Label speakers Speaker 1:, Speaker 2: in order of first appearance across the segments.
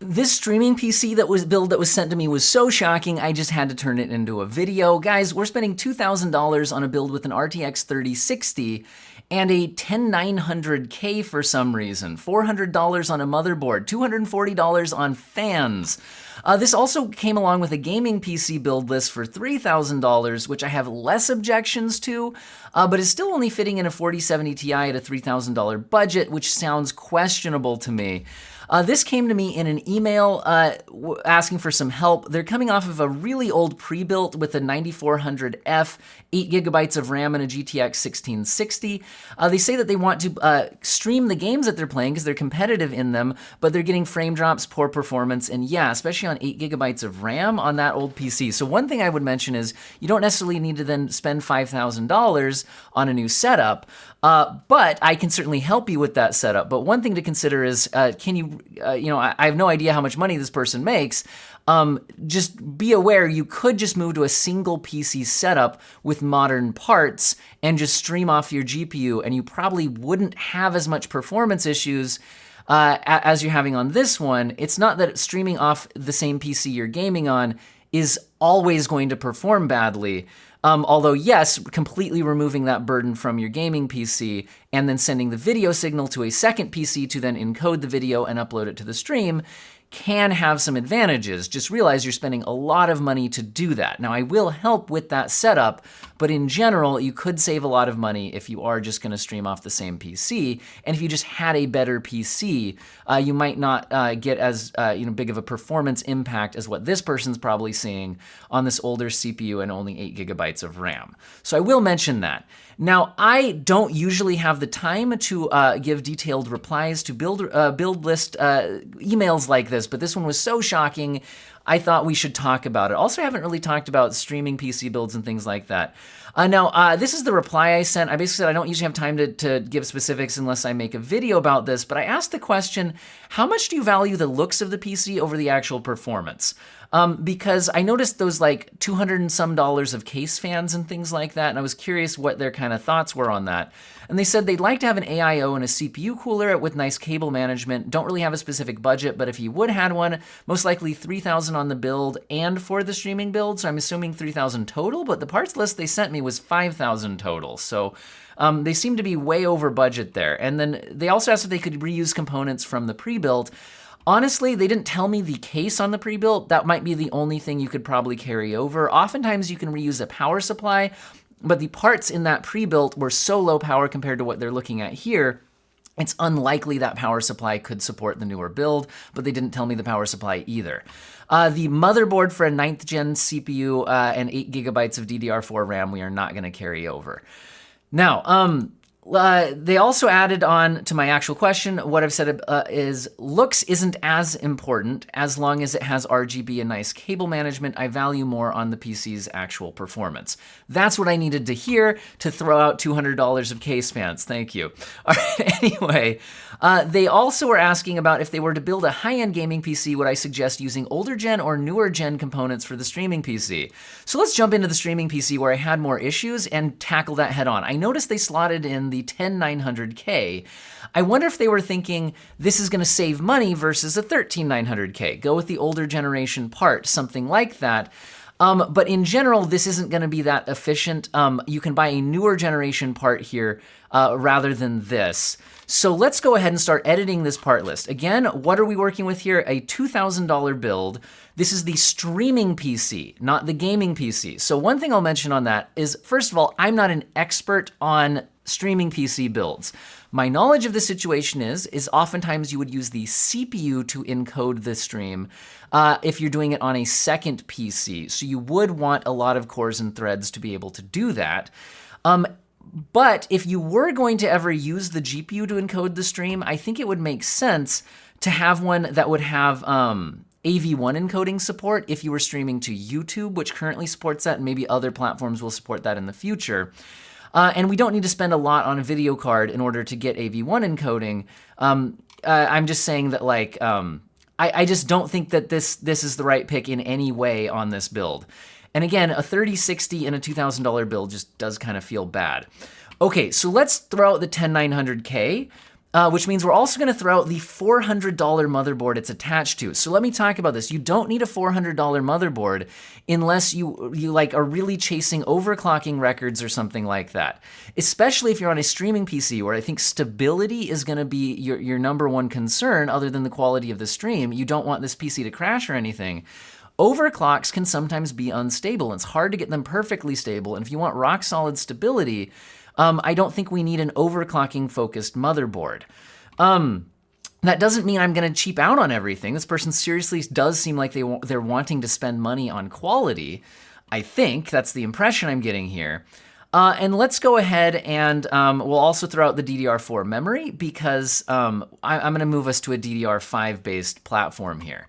Speaker 1: This streaming PC that was sent to me was so shocking, I just had to turn it into a video. Guys, we're spending $2,000 on a build with an RTX 3060 and a 10900K for some reason, $400 on a motherboard, $240 on fans. This also came along with a gaming PC build list for $3,000, which I have less objections to, but is still only fitting in a 4070 Ti at a $3,000 budget, which sounds questionable to me. This came to me in an email asking for some help. They're coming off of a really old pre-built with a 9400F, 8 gigabytes of RAM and a GTX 1660. They say that they want to stream the games that they're playing because they're competitive in them, but they're getting frame drops, poor performance, and yeah, especially on 8 gigabytes of RAM on that old PC. So one thing I would mention is you don't necessarily need to then spend $5,000 on a new setup, but I can certainly help you with that setup. But one thing to consider is, can you, I have no idea how much money this person makes. Just be aware you could just move to a single PC setup with modern parts and just stream off your GPU, and you probably wouldn't have as much performance issues as you're having on this one. It's not that streaming off the same PC you're gaming on is always going to perform badly. Although yes, completely removing that burden from your gaming PC and then sending the video signal to a second PC to then encode the video and upload it to the stream can have some advantages. Just realize you're spending a lot of money to do that. Now, I will help with that setup, but in general, you could save a lot of money if you are just gonna stream off the same PC. And if you just had a better PC, you might not get as big of a performance impact as what this person's probably seeing on this older CPU and only 8 gigabytes of RAM. So I will mention that. Now, I don't usually have the time to give detailed replies to build list emails like this, but this one was so shocking, I thought we should talk about it. Also, I haven't really talked about streaming PC builds and things like that. Now, this is the reply I sent. I basically said I don't usually have time to give specifics unless I make a video about this, but I asked the question, how much do you value the looks of the PC over the actual performance? Because I noticed those like $200 and some of case fans and things like that, and I was curious what their kind of thoughts were on that. And they said they'd like to have an AIO and a CPU cooler with nice cable management. Don't really have a specific budget, but if you would had one, most likely $3,000 on the build and for the streaming build. So I'm assuming $3,000 total, but the parts list they sent me was $5,000 total. So they seem to be way over budget there. And then they also asked if they could reuse components from the pre-built. Honestly, they didn't tell me the case on the pre-built. That might be the only thing you could probably carry over. Oftentimes you can reuse a power supply, but the parts in that pre-built were so low power compared to what they're looking at here, it's unlikely that power supply could support the newer build, but they didn't tell me the power supply either. The motherboard for a 9th gen CPU and 8 gigabytes of DDR4 RAM, we are not gonna carry over. Now, they also added on to my actual question, what I've said is looks isn't as important as long as it has RGB and nice cable management. I value more on the PC's actual performance. That's what I needed to hear to throw out $200 of case fans. Thank you. All right, anyway, they also were asking about if they were to build a high-end gaming PC, would I suggest using older gen or newer gen components for the streaming PC? So let's jump into the streaming PC where I had more issues and tackle that head on. I noticed they slotted in the 10900K. I wonder if they were thinking this is going to save money versus a 13900K. Go with the older generation part, something like that. But in general, this isn't going to be that efficient. You can buy a newer generation part here rather than this. So let's go ahead and start editing this part list. Again, what are we working with here? A $2,000 build. This is the streaming PC, not the gaming PC. So one thing I'll mention on that is, first of all, I'm not an expert on streaming PC builds. My knowledge of the situation is oftentimes you would use the CPU to encode the stream if you're doing it on a second PC. So you would want a lot of cores and threads to be able to do that. But if you were going to ever use the GPU to encode the stream, I think it would make sense to have one that would have AV1 encoding support if you were streaming to YouTube, which currently supports that, and maybe other platforms will support that in the future. And we don't need to spend a lot on a video card in order to get AV1 encoding. I'm just saying that, like, I just don't think that this is the right pick in any way on this build. And again, a 3060 and a $2,000 build just does kind of feel bad. Okay, so let's throw out the 10900K. which means we're also going to throw out the $400 motherboard it's attached to. So let me talk about this. You don't need a $400 motherboard unless you like are really chasing overclocking records or something like that. Especially if you're on a streaming PC, where I think stability is going to be your number one concern other than the quality of the stream. You don't want this PC to crash or anything. Overclocks can sometimes be unstable. It's hard to get them perfectly stable. And if you want rock solid stability, I don't think we need an overclocking focused motherboard. That doesn't mean I'm going to cheap out on everything. This person seriously does seem like they're wanting to spend money on quality. I think that's the impression I'm getting here. And let's go ahead and we'll also throw out the DDR4 memory because I'm going to move us to a DDR5 based platform here.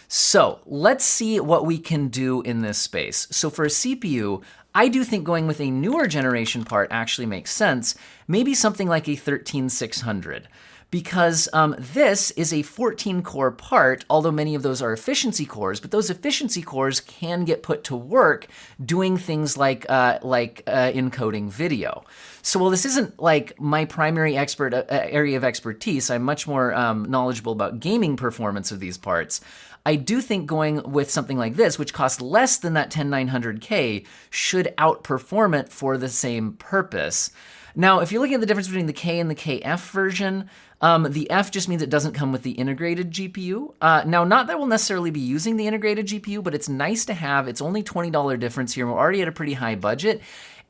Speaker 1: So let's see what we can do in this space. So for a CPU, I do think going with a newer generation part actually makes sense. Maybe something like a 13600. Because this is a 14-core part, although many of those are efficiency cores, but those efficiency cores can get put to work doing things like encoding video. So while this isn't like my primary area of expertise, I'm much more knowledgeable about gaming performance of these parts. I do think going with something like this, which costs less than that 10900K, should outperform it for the same purpose. Now, if you're looking at the difference between the K and the KF version, the F just means it doesn't come with the integrated GPU. Now, not that we'll necessarily be using the integrated GPU, but it's nice to have. It's only $20 difference here. We're already at a pretty high budget.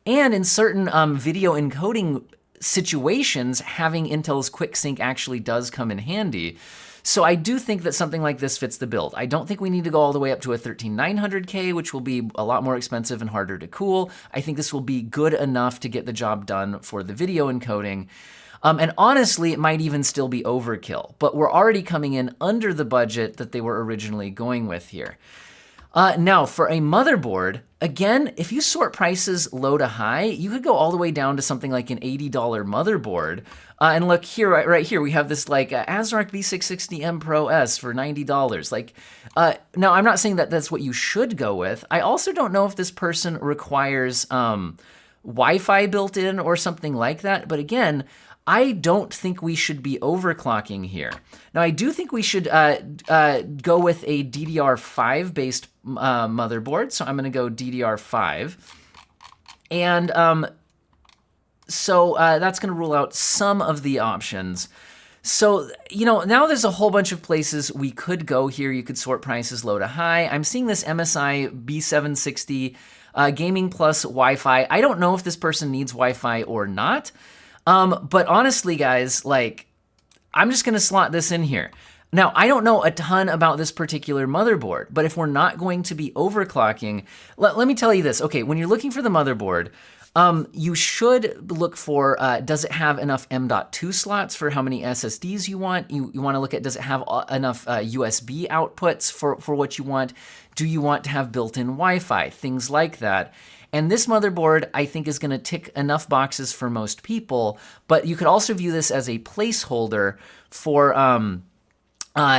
Speaker 1: And in certain video encoding situations, having Intel's QuickSync actually does come in handy. So I do think that something like this fits the build. I don't think we need to go all the way up to a 13900K, which will be a lot more expensive and harder to cool. I think this will be good enough to get the job done for the video encoding. And honestly, it might even still be overkill, but we're already coming in under the budget that they were originally going with here. Now, for a motherboard, again, if you sort prices low to high, you could go all the way down to something like an $80 motherboard. And look here, right here, we have this like ASRock B660M Pro S for $90. Like, now I'm not saying that that's what you should go with. I also don't know if this person requires Wi-Fi built in or something like that. But again, I don't think we should be overclocking here. Now, I do think we should go with a DDR5 based motherboard. So I'm going to go DDR5. And so that's going to rule out some of the options. So, you know, now there's a whole bunch of places we could go here. You could sort prices low to high. I'm seeing this MSI B760 Gaming Plus Wi-Fi. I don't know if this person needs Wi-Fi or not. But honestly, guys, like, I'm just going to slot this in here. Now, I don't know a ton about this particular motherboard, but if we're not going to be overclocking, let me tell you this. Okay, when you're looking for the motherboard, you should look for, does it have enough M.2 slots for how many SSDs you want? You want to look at, does it have enough USB outputs for what you want? Do you want to have built-in Wi-Fi? Things like that. And this motherboard, I think, is going to tick enough boxes for most people, but you could also view this as a placeholder for,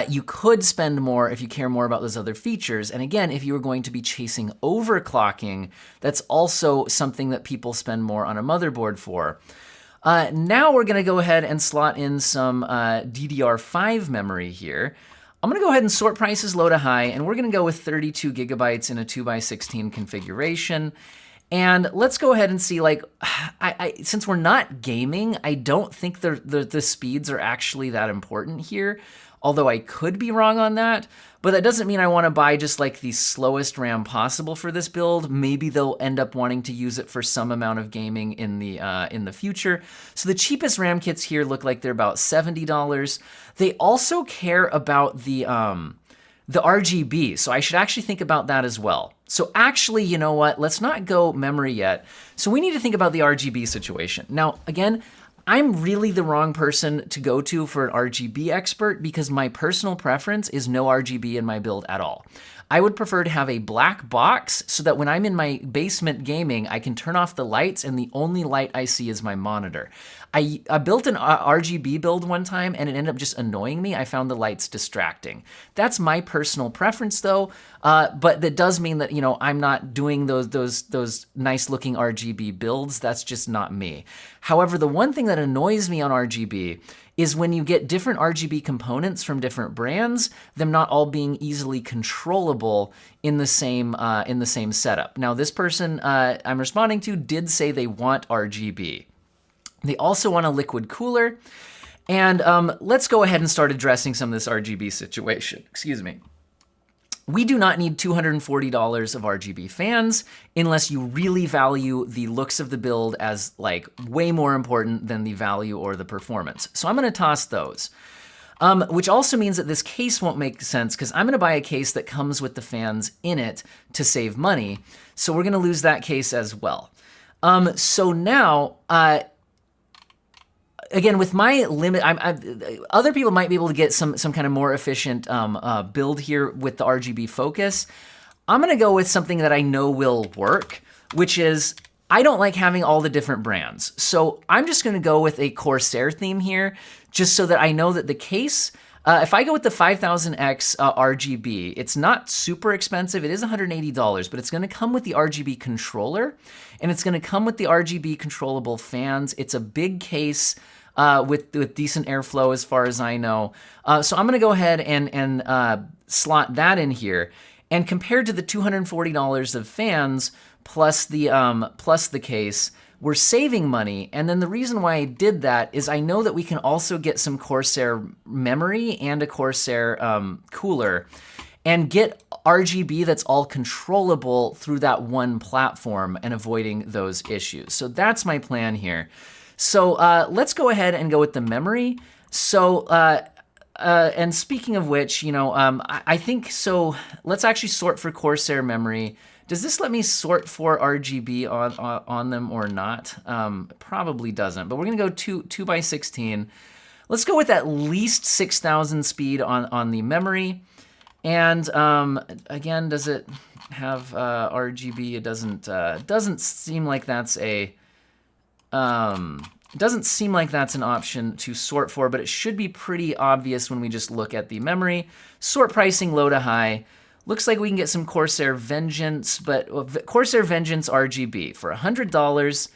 Speaker 1: you could spend more if you care more about those other features. And again, if you were going to be chasing overclocking, that's also something that people spend more on a motherboard for. Now we're going to go ahead and slot in some DDR5 memory here. I'm going to go ahead and sort prices low to high, and we're going to go with 32 gigabytes in a 2x16 configuration. And let's go ahead and see, like, since we're not gaming, I don't think the speeds are actually that important here, although I could be wrong on that. But that doesn't mean I want to buy just like the slowest RAM possible for this build. Maybe they'll end up wanting to use it for some amount of gaming in the future. So the cheapest RAM kits here look like they're about $70. They also care about the RGB, so I should actually think about that as well. So actually, you know what? Let's not go memory yet. So we need to think about the RGB situation. Now, again, I'm really the wrong person to go to for an RGB expert because my personal preference is no RGB in my build at all. I would prefer to have a black box so that when I'm in my basement gaming, I can turn off the lights and the only light I see is my monitor. I built an RGB build one time and it ended up just annoying me. I found the lights distracting. That's my personal preference though, but that does mean that, you know, I'm not doing those nice looking RGB builds. That's just not me. However, the one thing that annoys me on RGB is when you get different RGB components from different brands, them not all being easily controllable in the same setup. Now, this person I'm responding to did say they want RGB. They also want a liquid cooler. And let's go ahead and start addressing some of this RGB situation. Excuse me. We do not need $240 of RGB fans unless you really value the looks of the build as like way more important than the value or the performance. So I'm gonna toss those. Which also means that this case won't make sense because I'm gonna buy a case that comes with the fans in it to save money. So we're gonna lose that case as well. So now, again, with my limit, other people might be able to get some kind of more efficient build here with the RGB focus. I'm gonna go with something that I know will work, which is I don't like having all the different brands. So I'm just gonna go with a Corsair theme here, just so that I know that the case, if I go with the 5000X RGB, it's not super expensive. It is $180, but it's gonna come with the RGB controller, and it's gonna come with the RGB controllable fans. It's a big case with decent airflow as far as I know. So I'm gonna go ahead and slot that in here. And compared to the $240 of fans plus the case, we're saving money. And then the reason why I did that is I know that we can also get some Corsair memory and a Corsair cooler and get RGB that's all controllable through that one platform and avoiding those issues. So that's my plan here. So let's go ahead and go with the memory. So, and speaking of which, you know, I think, so let's actually sort for Corsair memory. Does this let me sort for RGB on them or not? Probably doesn't, but we're gonna go 2x16. Let's go with at least 6000 speed on the memory. And again, does it have RGB? It doesn't seem like that's doesn't seem like that's an option to sort for, but it should be pretty obvious when we just look at the memory. Sort pricing low to high. Looks like we can get some Corsair Vengeance, but Corsair Vengeance RGB for $100.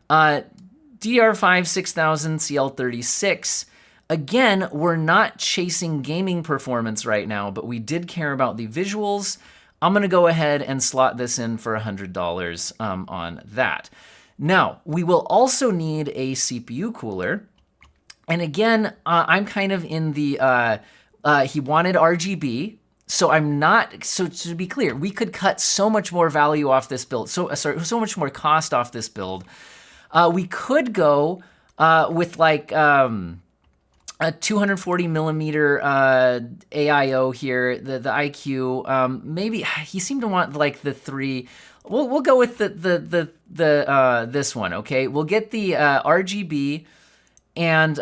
Speaker 1: DR5 6000 CL36. Again, we're not chasing gaming performance right now, but we did care about the visuals. I'm gonna go ahead and slot this in for $100 on that. Now, we will also need a CPU cooler. And again, I'm kind of in the, he wanted RGB. So I'm not, so to be clear, we could cut so much more value off this build, so much more cost off this build. We could go with like a 240 millimeter AIO here, the IQ. Maybe he seemed to want like the 3. We'll go with this one. Okay, we'll get the RGB. And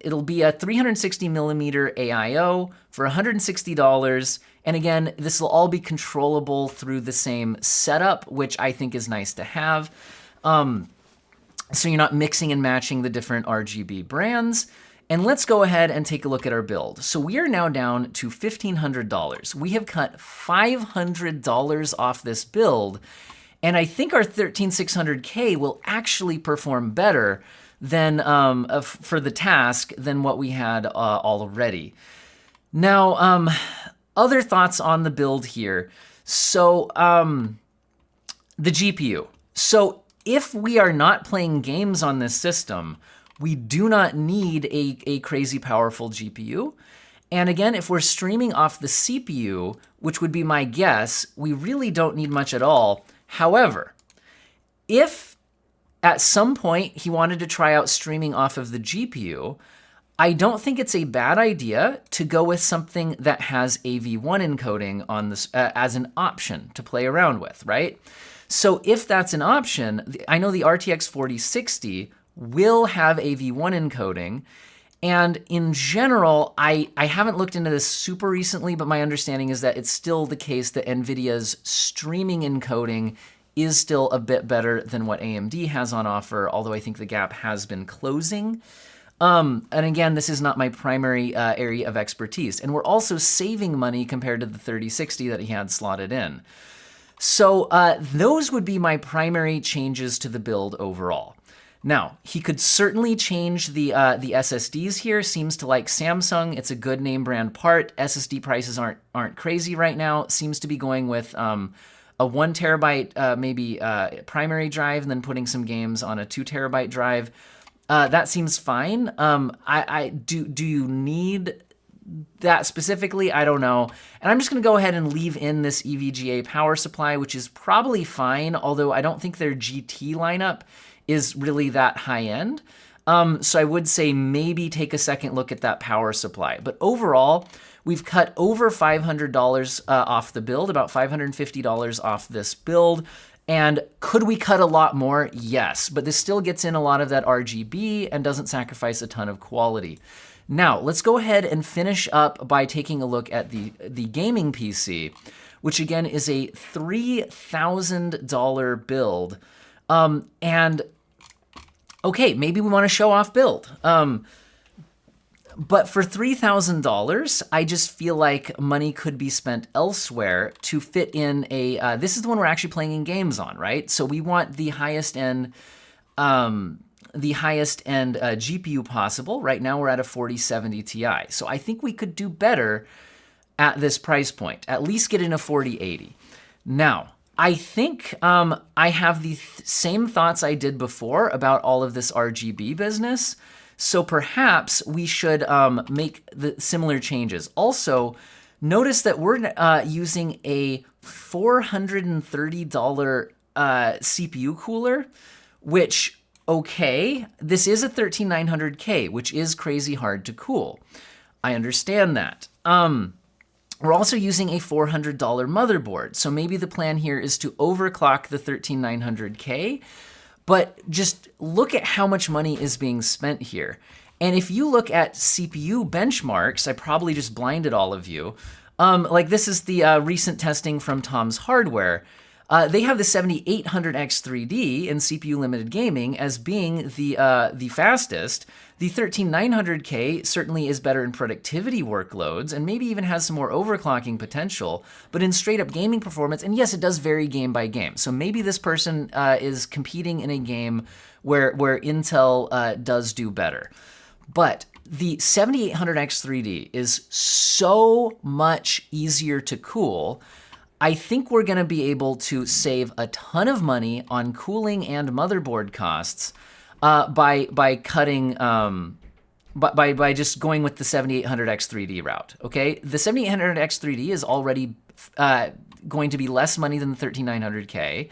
Speaker 1: it'll be a 360 millimeter AIO for $160. And again, this will all be controllable through the same setup, which I think is nice to have. So you're not mixing and matching the different RGB brands. And let's go ahead and take a look at our build. So we are now down to $1,500. We have cut $500 off this build. And I think our 13600K will actually perform better than for the task than what we had already. Now, other thoughts on the build here. So the GPU. So if we are not playing games on this system, we do not need a crazy powerful GPU. And again, if we're streaming off the CPU, which would be my guess, we really don't need much at all. However, if at some point he wanted to try out streaming off of the GPU, I don't think it's a bad idea to go with something that has AV1 encoding on this as an option to play around with, right? So if that's an option, I know the RTX 4060 will have AV1 encoding. And in general, I haven't looked into this super recently, but my understanding is that it's still the case that NVIDIA's streaming encoding is still a bit better than what AMD has on offer, although I think the gap has been closing. And again, this is not my primary area of expertise. And we're also saving money compared to the 3060 that he had slotted in. So those would be my primary changes to the build overall. Now, he could certainly change the SSDs here. Seems to like Samsung. It's a good name brand part. SSD prices aren't crazy right now. Seems to be going with a 1 terabyte maybe primary drive and then putting some games on a 2 terabyte drive. That seems fine. Do you need that specifically? I don't know. And I'm just going to go ahead and leave in this EVGA power supply, which is probably fine, although I don't think their GT lineup is really that high end. So I would say maybe take a second look at that power supply. But overall, we've cut over $500 off the build, about $550 off this build. And could we cut a lot more? Yes, but this still gets in a lot of that RGB and doesn't sacrifice a ton of quality. Now, let's go ahead and finish up by taking a look at the gaming PC, which again is a $3,000 build. And okay, maybe we want to show off build. But for $3,000, I just feel like money could be spent elsewhere to fit in a, this is the one we're actually playing in games on, right? So we want the highest end GPU possible. Right now we're at a 4070 Ti. So I think we could do better at this price point, at least get in a 4080. Now, I think I have the same thoughts I did before about all of this RGB business. So perhaps we should make the similar changes. Also, notice that we're using a $430 CPU cooler, which, okay, this is a 13900K, which is crazy hard to cool. I understand that. We're also using a $400 motherboard. So maybe the plan here is to overclock the 13900K, but just look at how much money is being spent here. And if you look at CPU benchmarks, I probably just blinded all of you. Like this is the recent testing from Tom's Hardware. They have the 7800X3D in CPU limited gaming as being the fastest. The 13900K certainly is better in productivity workloads and maybe even has some more overclocking potential, but in straight up gaming performance, and yes, it does vary game by game. So maybe this person is competing in a game where Intel does do better. But the 7800X3D is so much easier to cool. I think we're gonna be able to save a ton of money on cooling and motherboard costs by cutting, by just going with the 7800X3D route, okay? The 7800X3D is already going to be less money than the 13900K.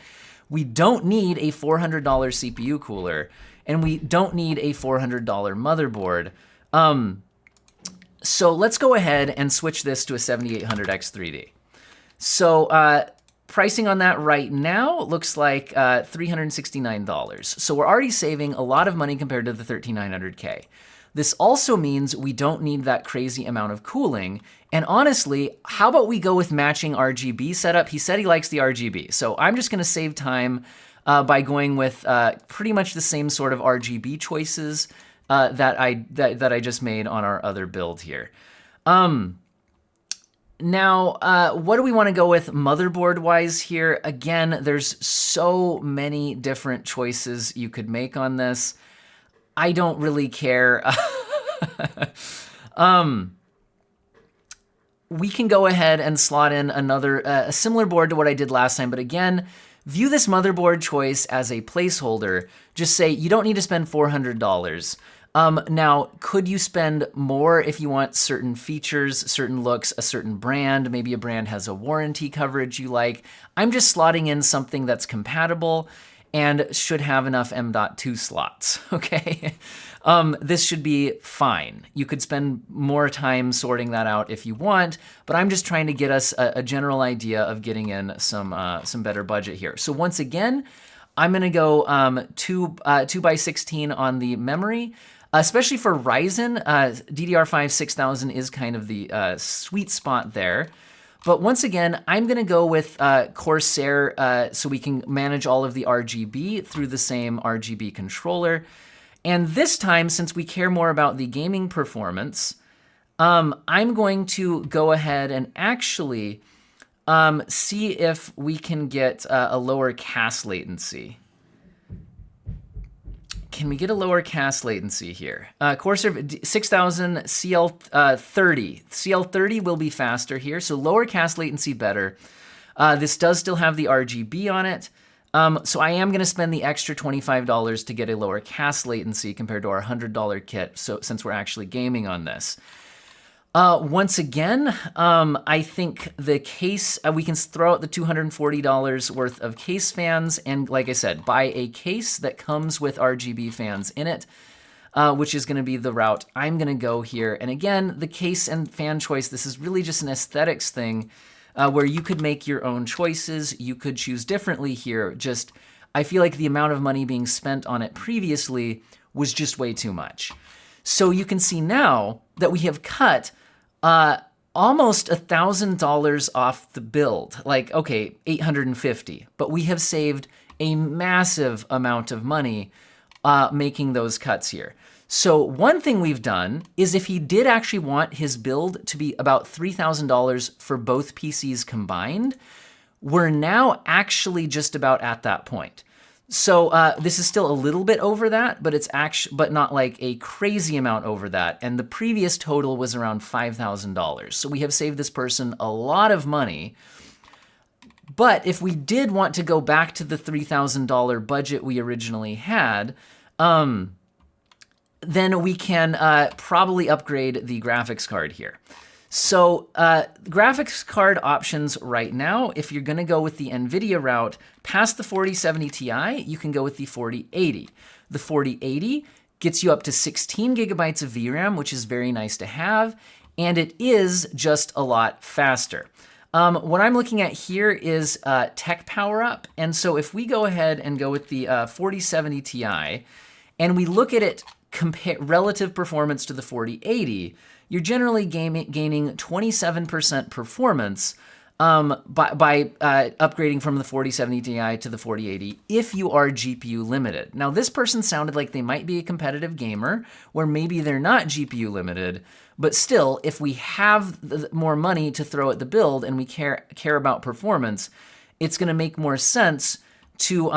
Speaker 1: We don't need a $400 CPU cooler, and we don't need a $400 motherboard. So let's go ahead and switch this to a 7800X3D. So pricing on that right now looks like $369. So we're already saving a lot of money compared to the 13900K. This also means we don't need that crazy amount of cooling. And honestly, how about we go with matching RGB setup? He said he likes the RGB. So I'm just gonna save time by going with pretty much the same sort of RGB choices that I just made on our other build here. Now, what do we want to go with motherboard-wise here? Again, there's so many different choices you could make on this. I don't really care. We can go ahead and slot in another, a similar board to what I did last time, but again, view this motherboard choice as a placeholder. Just say you don't need to spend $400. Now, could you spend more if you want certain features, certain looks, a certain brand? Maybe a brand has a warranty coverage you like. I'm just slotting in something that's compatible and should have enough M.2 slots, okay? This should be fine. You could spend more time sorting that out if you want, but I'm just trying to get us a general idea of getting in some better budget here. So once again, I'm gonna go 2x16 on the memory. Especially for Ryzen, DDR5 6000 is kind of the sweet spot there. But once again, I'm gonna go with Corsair so we can manage all of the RGB through the same RGB controller. And this time, since we care more about the gaming performance, I'm going to go ahead and actually see if we can get a lower CAS latency. can we get a lower cast latency here? Corsair 6000 CL30. CL30 will be faster here, so lower cast latency better. This does still have the RGB on it. So I am going to spend the extra $25 to get a lower cast latency compared to our $100 kit, so since we're actually gaming on this. Once again, I think the case, we can throw out the $240 worth of case fans, and like I said, buy a case that comes with RGB fans in it, which is going to be the route I'm going to go here. And again, the case and fan choice, this is really just an aesthetics thing, where you could make your own choices. You could choose differently here. Just, I feel like the amount of money being spent on it previously was just way too much. So you can see now that we have cut almost $1,000 off the build. Like, okay, $850, but we have saved a massive amount of money making those cuts here. So one thing we've done is if he did actually want his build to be about $3,000 for both PCs combined, we're now actually just about at that point. So this is still a little bit over that, but it's actually, but not like a crazy amount over that. And the previous total was around $5,000. So we have saved this person a lot of money. But if we did want to go back to the $3,000 budget we originally had, then we can probably upgrade the graphics card here. So graphics card options right now, if you're gonna go with the NVIDIA route, past the 4070 Ti, you can go with the 4080. The 4080 gets you up to 16 gigabytes of VRAM, which is very nice to have, and it is just a lot faster. What I'm looking at here is tech power up, and so if we go ahead and go with the 4070 Ti, and we look at it relative performance to the 4080, you're generally gaining 27% performance by upgrading from the 4070 Ti to the 4080 if you are GPU limited. Now, this person sounded like they might be a competitive gamer, where maybe they're not GPU limited, but still, if we have more money to throw at the build and we care about performance, it's going to make more sense to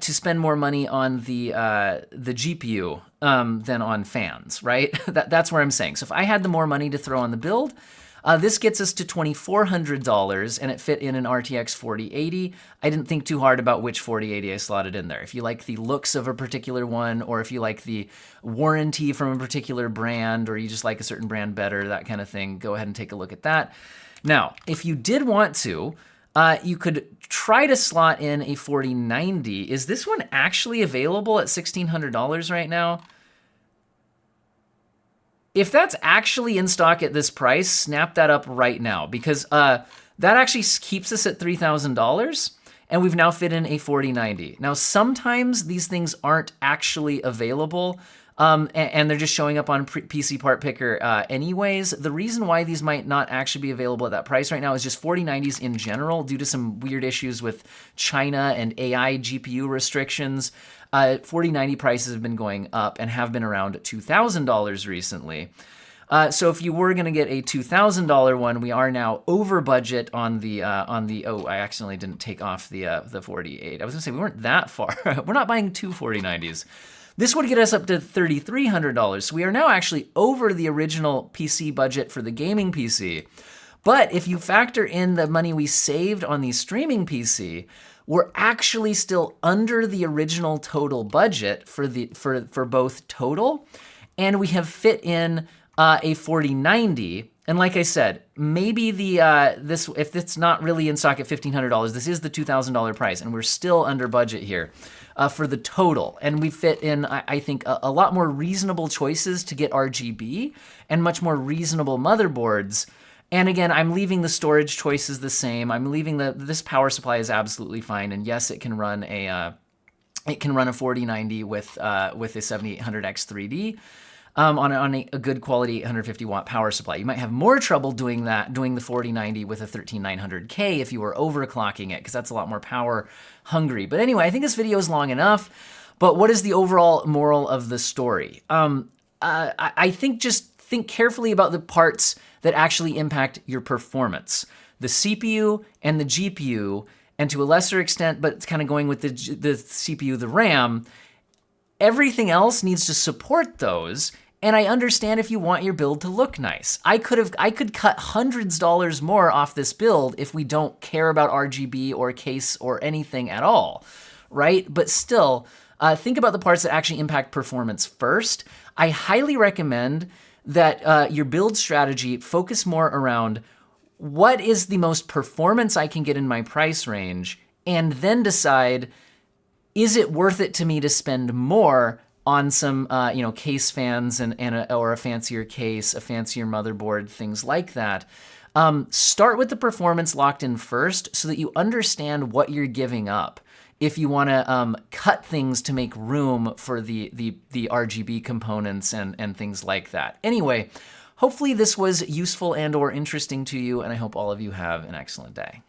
Speaker 1: spend more money on the GPU than on fans, right? That's where I'm saying. So if I had the more money to throw on the build, this gets us to $2,400, and it fit in an RTX 4080. I didn't think too hard about which 4080 I slotted in there. If you like the looks of a particular one, or if you like the warranty from a particular brand, or you just like a certain brand better, that kind of thing, go ahead and take a look at that. Now, if you did want to, you could try to slot in a 4090. Is this one actually available at $1,600 right now? If that's actually in stock at this price, snap that up right now, because that actually keeps us at $3,000, and we've now fit in a 4090. Now, sometimes these things aren't actually available, and they're just showing up on PC Part Picker anyways. The reason why these might not actually be available at that price right now is just 4090s in general, due to some weird issues with China and AI GPU restrictions. 4090 prices have been going up and have been around $2,000 recently. So if you were going to get a $2,000 one, we are now over budget on the oh, I accidentally didn't take off the 48. I was going to say we weren't that far. We're not buying two 4090s. This would get us up to $3,300. So we are now actually over the original PC budget for the gaming PC. But if you factor in the money we saved on the streaming PC, we're actually still under the original total budget for both total, and we have fit in a 4090. And like I said, maybe if it's not really in stock at $1,500, this is the $2,000 price, and we're still under budget here for the total. And we fit in, I think, a lot more reasonable choices to get RGB and much more reasonable motherboards. And again, I'm leaving the storage choices the same. I'm leaving this power supply is absolutely fine. And yes, it can run a 4090 with a 7800X3D on a good quality 850 watt power supply. You might have more trouble doing the 4090 with a 13900K if you were overclocking it, because that's a lot more power hungry. But anyway, I think this video is long enough. But what is the overall moral of the story? I think just think carefully about the parts that actually impact your performance. The CPU and the GPU, and to a lesser extent, but it's kind of going with the CPU, the RAM, everything else needs to support those. And I understand if you want your build to look nice. I could cut hundreds of dollars more off this build if we don't care about RGB or case or anything at all, right? But still, think about the parts that actually impact performance first. I highly recommend that your build strategy focus more around what is the most performance I can get in my price range, and then decide, is it worth it to me to spend more on some case fans or a fancier case, a fancier motherboard, things like that. Start with the performance locked in first so that you understand what you're giving up if you want to cut things to make room for the RGB components and things like that. Anyway, hopefully this was useful and or interesting to you, and I hope all of you have an excellent day.